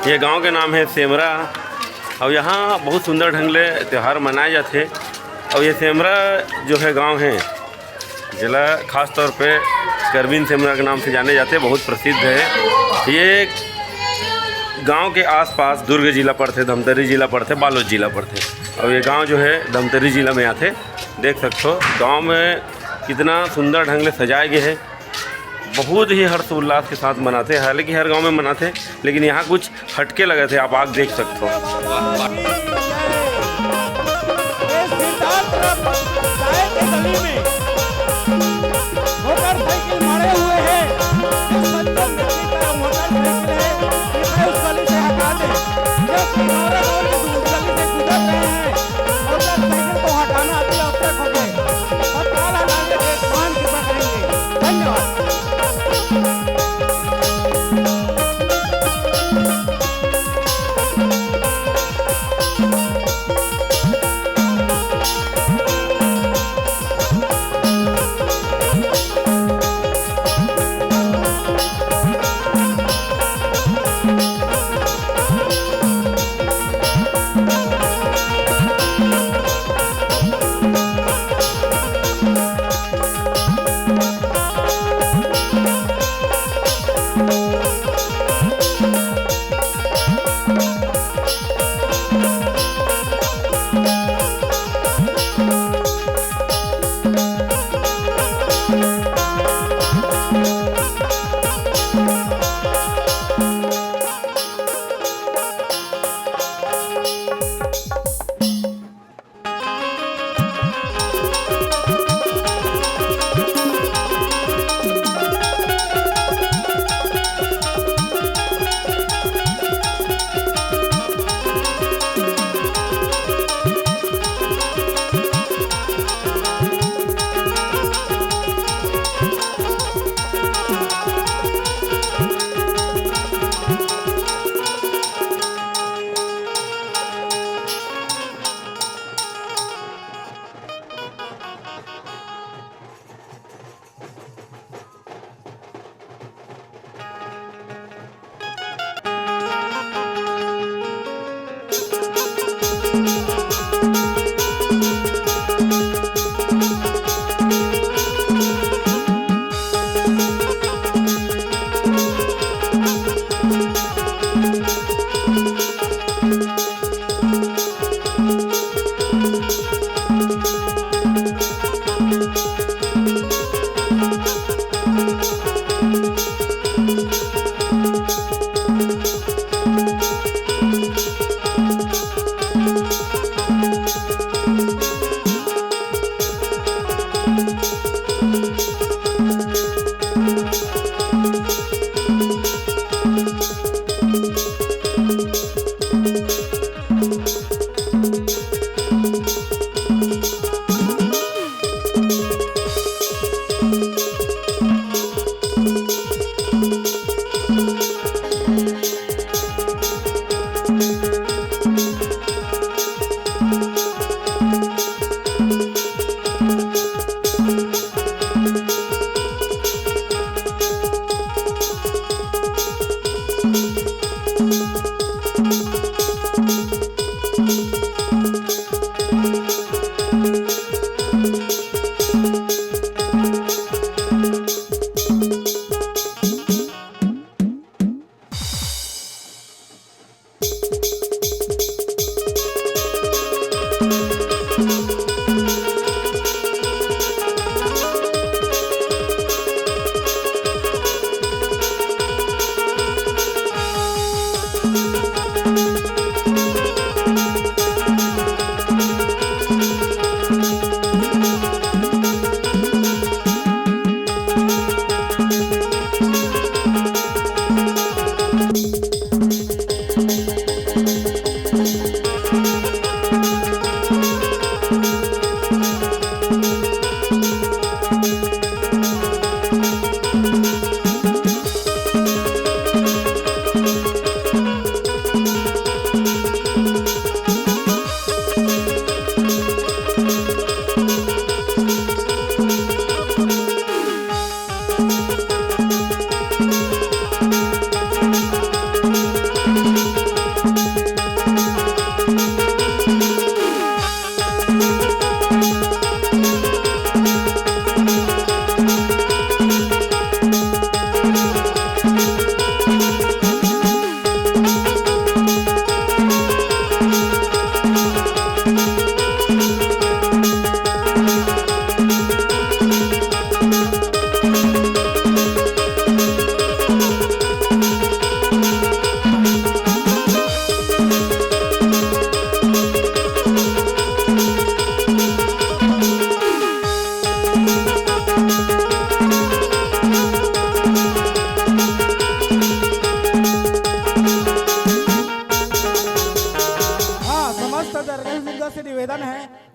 ये गांव के नाम है सेमरा और यहाँ बहुत सुंदर ढंग ले त्यौहार मनाए जाते। और ये सेमरा जो है गांव है जिला खास तौर पे करवीन सेमरा के नाम से जाने जाते, बहुत प्रसिद्ध है। ये गांव के आसपास दुर्ग जिला पड़ते, धमतरी जिला पड़ते, बालोद जिला पड़ते। और ये गांव जो है धमतरी जिला में आते। देख सकते हो गांव में कितना सुंदर ढंग से सजाए गए है, बहुत ही हर्ष उल्लास के साथ मनाते हैं। हालांकि हर गांव में मनाते हैं लेकिन यहाँ कुछ हटके लगे थे, आप आग देख सकते हो।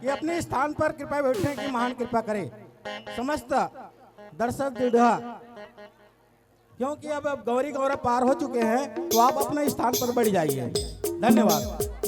कि अपने स्थान पर कृपया बैठने की महान कृपा करे। समस्त दर्शक दृढ़, क्योंकि अब गौरी गौरव पार हो चुके हैं, तो आप अपने स्थान पर बढ़ जाइए। धन्यवाद।